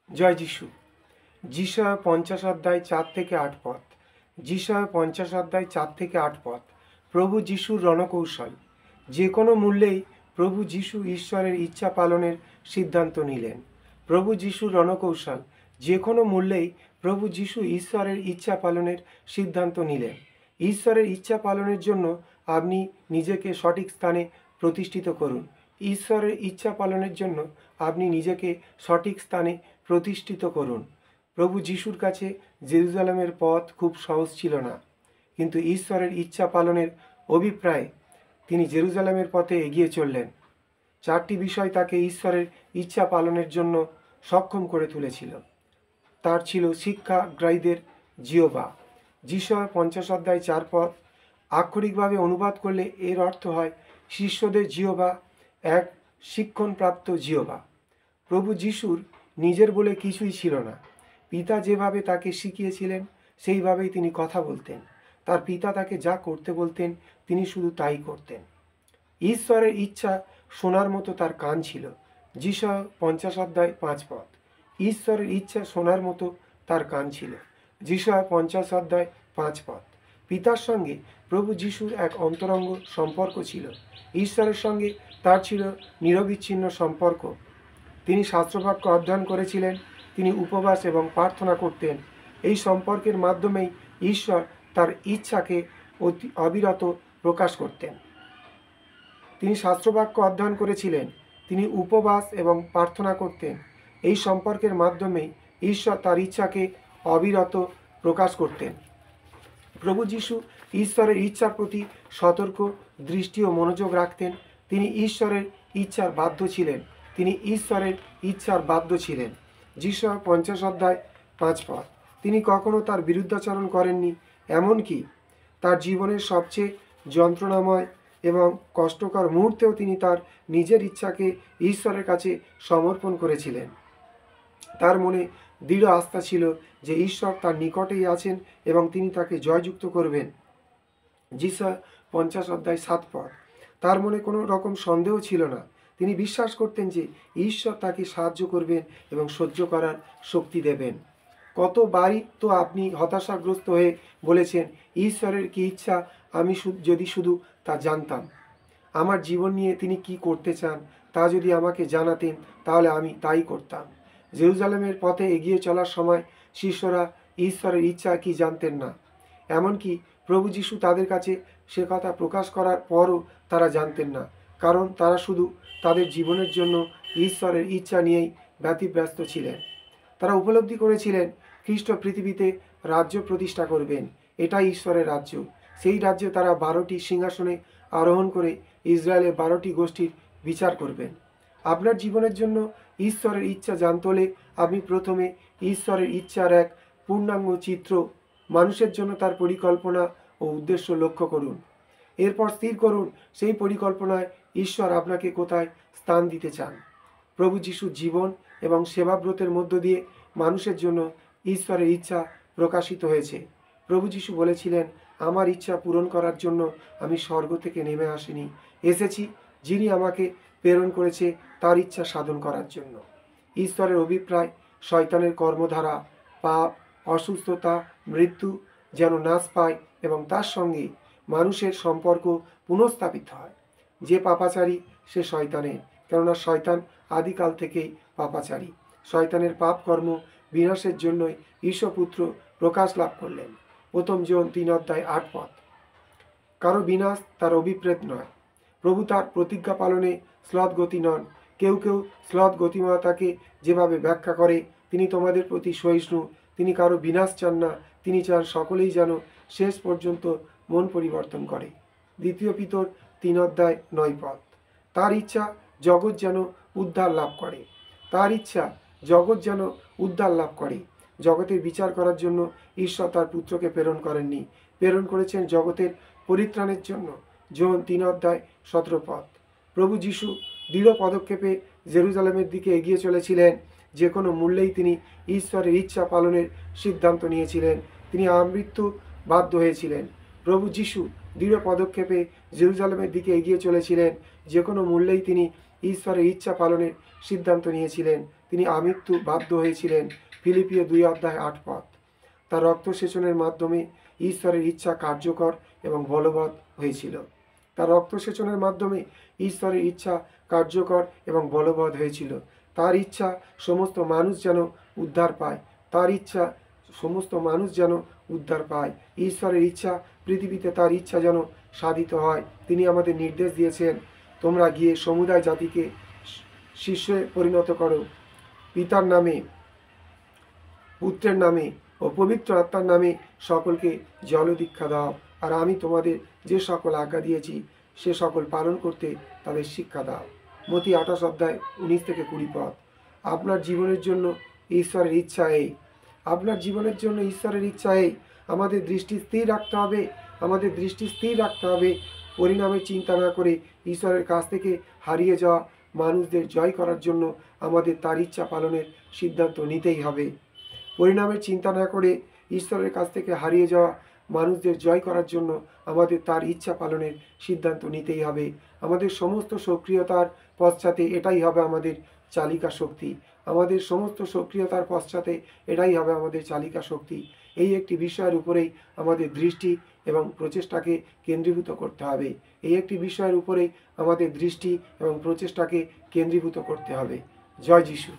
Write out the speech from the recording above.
জয় যিশু। যিশয় 50 অধ্যায় 4 থেকে 8 পদ। যিশয় 50 অধ্যায় 4 থেকে 8 পদ। প্রভু যিশুর রণকৌশল। যে কোনো মূল্যেই প্রভু যিশু ঈশ্বরের ইচ্ছা পালনের সিদ্ধান্ত নিলেন। প্রভু যিশুর রণকৌশল। যে কোনো মূল্যেই প্রভু যিশু ঈশ্বরের ইচ্ছা পালনের সিদ্ধান্ত নিলেন। ঈশ্বরের ইচ্ছা পালনের জন্য আপনি নিজেকে সঠিক স্থানে প্রতিষ্ঠিত করুন। ঈশ্বরের ইচ্ছা পালনের জন্য আপনি নিজেকে সঠিক স্থানে প্রতিষ্ঠিত করুন। প্রভু যিশুর কাছে জেরুজালেমের পথ খুব সহজ ছিল না, কিন্তু ঈশ্বরের ইচ্ছা পালনের অভিপ্রায়ে তিনি জেরুজালেমের পথে এগিয়ে চললেন। 4টি বিষয় তাকে ঈশ্বরের ইচ্ছা পালনের জন্য সক্ষম করে তুলেছিল। তার ছিল শিক্ষাগ্রাহীদের জিহ্বা। যিশয় 50 অধ্যায় 4 পদ। আক্ষরিকভাবে অনুবাদ করলে এর অর্থ হয় শিষ্যদের জিহ্বা, এক শিক্ষণপ্রাপ্ত জিহ্বা। প্রভু যিশুর নিজের বলে কিছুই ছিল না। পিতা যেভাবে তাকে শিখিয়েছিলেন সেইভাবেই তিনি কথা বলতেন। তার পিতা তাকে যা করতে বলতেন তিনি শুধু তাই করতেন। ঈশ্বরের ইচ্ছা শোনার মতো তার কান ছিল। যিশয় 50 অধ্যায় 5 পদ। ঈশ্বরের ইচ্ছা শোনার মতো তার কান ছিল। যিশয় 50 অধ্যায় 5 পদ। পিতার সঙ্গে প্রভু যিশুর এক অন্তরঙ্গ সম্পর্ক ছিল। ঈশ্বরের সঙ্গে তার ছিল নিরবিচ্ছিন্ন সম্পর্ক। তিনি শাস্ত্রবাক্য অধ্যয়ন করেছিলেন, তিনি উপবাস এবং প্রার্থনা করতেন। এই সম্পর্কের মাধ্যমেই ঈশ্বর তার ইচ্ছাকে অবিরত প্রকাশ করতেন। তিনি শাস্ত্রবাক্য অধ্যয়ন করেছিলেন, তিনি উপবাস এবং প্রার্থনা করতেন। এই সম্পর্কের মাধ্যমেই ঈশ্বর তার ইচ্ছাকে অবিরত প্রকাশ করতেন। প্রভু যিশু ঈশ্বরের ইচ্ছার প্রতি সতর্ক দৃষ্টি ও মনোযোগ রাখতেন। তিনি ঈশ্বরের ইচ্ছার বাধ্য ছিলেন। তিনি ঈশ্বরের ইচ্ছার বাধ্য ছিলেন। যিশয় 50 অধ্যায় 5 পদ। তিনি কখনো তার বিরুদ্ধাচরণ করেননি। এমনকি তার জীবনের সবচেয়ে যন্ত্রণাময় এবং কষ্টকর মুহূর্তেও তিনি তার নিজের ইচ্ছাকে ঈশ্বরের কাছে সমর্পণ করেছিলেন। তার মনে দৃঢ় আস্থা ছিল যে ঈশ্বর তার নিকটেই আছেন এবং তিনি তাকে জয়যুক্ত করবেন। যিশয় 50 অধ্যায় 7 পদ। তার মনে কোনো রকম সন্দেহ ছিল না। তিনি বিশ্বাস করতেন যে ঈশ্বর তাকে সাহায্য করবেন এবং সহ্য করার শক্তি দেবেন। কতবারই তো আপনি হতাশাগ্রস্ত হয়ে বলেছেন, ঈশ্বরের কি ইচ্ছা আমি যদি শুধু তা জানতাম। আমার জীবন নিয়ে তিনি কি করতে চান তা যদি আমাকে জানাতেন তাহলে আমি তাই করতাম। জেরুজালেমের পথে এগিয়ে চলার সময় শিষ্যরা ঈশ্বরের ইচ্ছা কি জানতেন না। এমনকি প্রভু যিশু তাদের কাছে সে কথা প্রকাশ করার পরও তারা জানতেন না, কারণ তারা শুধু তাদের জীবনের জন্য ঈশ্বরের ইচ্ছা নিয়েই ব্যতিব্যস্ত ছিলেন। তারা উপলব্ধি করেছিলেন খ্রিস্ট পৃথিবীতে রাজ্য প্রতিষ্ঠা করবেন। এটাই ঈশ্বরের রাজ্য। সেই রাজ্যে তারা 12টি সিংহাসনে আরোহণ করে ইসরায়েলের 12টি গোষ্ঠীর বিচার করবেন। আপনার জীবনের জন্য ঈশ্বরের ইচ্ছা জানতে হলে আপনি প্রথমে ঈশ্বরের ইচ্ছার এক পূর্ণাঙ্গ চিত্র, মানুষের জন্য তার পরিকল্পনা ও উদ্দেশ্য লক্ষ্য করুন। এরপর স্থির করুন সেই পরিকল্পনায় ঈশ্বর আপনাকে কোথায় স্থান দিতে চান। প্রভু যিশুর জীবন এবং সেবাব্রতের মধ্য দিয়ে মানুষের জন্য ঈশ্বরের ইচ্ছা প্রকাশিত হয়েছে। প্রভু যিশু বলেছিলেন, আমার ইচ্ছা পূরণ করার জন্য আমি স্বর্গ থেকে নেমে আসিনি, এসেছি যিনি আমাকে প্রেরণ করেছে তার ইচ্ছা সাধন করার জন্য। ঈশ্বরের অভিপ্রায় শয়তানের কর্মধারা, পাপ, অসুস্থতা, মৃত্যু যেন নাশ পায় এবং তার সঙ্গে মানুষের সম্পর্ক পুনঃস্থাপিত হয়। যে পাপাচারী সে শয়তানের, কেননা শয়তান আদিকাল থেকেই পাপাচারী। শয়তানের পাপ কর্ম বিনাশের জন্যই ঈশ্বরপুত্র প্রকাশ লাভ করলেন। প্রথম জন 3 অধ্যায় 8 পদ। কারো বিনাশ তার অভিপ্রেত নয়। প্রভু তার প্রতিজ্ঞা পালনে শ্লথ গতি নন। কেউ কেউ শ্লথ গতিময়তাকে যেভাবে ব্যাখ্যা করে, তিনি তোমাদের প্রতি সহিষ্ণু, তিনি কারো বিনাশ চান না, তিনি চান সকলেই যেন শেষ পর্যন্ত মন পরিবর্তন করে। দ্বিতীয় পিতর 3 অধ্যায় 9 পদ। তার ইচ্ছা জগৎ যেন উদ্ধার লাভ করে। তার ইচ্ছা জগৎ যেন উদ্ধার লাভ করে। জগতের বিচার করার জন্য ঈশ্বর তার পুত্রকে প্রেরণ করেননি, প্রেরণ করেছেন জগতের পরিত্রাণের জন্য। জন 3 অধ্যায় 17 পদ। প্রভু যিশু দৃঢ় পদক্ষেপে জেরুজালেমের দিকে এগিয়ে চলেছিলেন। যে কোনো মূল্যেই তিনি ঈশ্বরের ইচ্ছা পালনের সিদ্ধান্ত নিয়েছিলেন। তিনি আমৃত্যু বাধ্য হয়েছিলেন। প্রভু যিশু দৃঢ় পদক্ষেপে জেরুজালেমের দিকে এগিয়ে চলেছিলেন। যে কোনো মূল্যেই তিনি ঈশ্বরের ইচ্ছা পালনের সিদ্ধান্ত নিয়েছিলেন। তিনি আমৃত্যু বাধ্য হয়েছিলেন। ফিলিপিও 2:8 তার রক্তসেচনের মাধ্যমে ঈশ্বরের ইচ্ছা কার্যকর এবং বলবৎ হয়েছিল। তার রক্তসেচনের মাধ্যমে ঈশ্বরের ইচ্ছা কার্যকর এবং বলবৎ হয়েছিল। তার ইচ্ছা সমস্ত মানুষ যেন উদ্ধার পায়। তার ইচ্ছা সমস্ত মানুষ যেন উদ্ধার পায়। ঈশ্বরের ইচ্ছা পৃথিবীতে তার ইচ্ছা যেন সাধিত হয়। তিনি আমাদের নির্দেশ দিয়েছেন, তোমরা গিয়ে সমুদায় জাতিকে শিষ্যে পরিণত করো, পিতার নামে, পুত্রের নামে ও পবিত্র আত্মার নামে সকলকে জলদীক্ষা দাও। আর আমি তোমাদের যে সকল আজ্ঞা দিয়েছি সে সকল পালন করতে তাদের শিক্ষা দাও। মতি 28:19-20। আপনার জীবনের জন্য ঈশ্বরের ইচ্ছা এই। আপনার জীবনের জন্য ঈশ্বরের ইচ্ছা এই। আমাদের দৃষ্টি স্থির রাখতে হবে। আমাদের দৃষ্টি স্থির রাখতে হবে। পরিণামের চিন্তা না করে ঈশ্বরের কাছ থেকে হারিয়ে যাওয়া মানুষদের জয় করার জন্য আমাদের তার ইচ্ছা পালনের সিদ্ধান্ত নিতেই হবে। পরিণামের চিন্তা না করে ঈশ্বরের কাছ থেকে হারিয়ে যাওয়া মানুষদের জয় করার জন্য আমাদের তার ইচ্ছা পালনের সিদ্ধান্ত নিতেই হবে। আমাদের সমস্ত সক্রিয়তার পশ্চাতে এটাই হবে আমাদের চালিকা শক্তি। আমাদের সমস্ত সক্রিয়তার পশ্চাতে এটাই হবে আমাদের চালিকা শক্তি। এই একটি বিষয়ের উপরেই আমাদের দৃষ্টি এবং প্রচেষ্টাকে কেন্দ্রীভূত করতে হবে। এই একটি বিষয়ের উপরেই আমাদের দৃষ্টি এবং প্রচেষ্টাকে কেন্দ্রীভূত করতে হবে। জয় যিশু।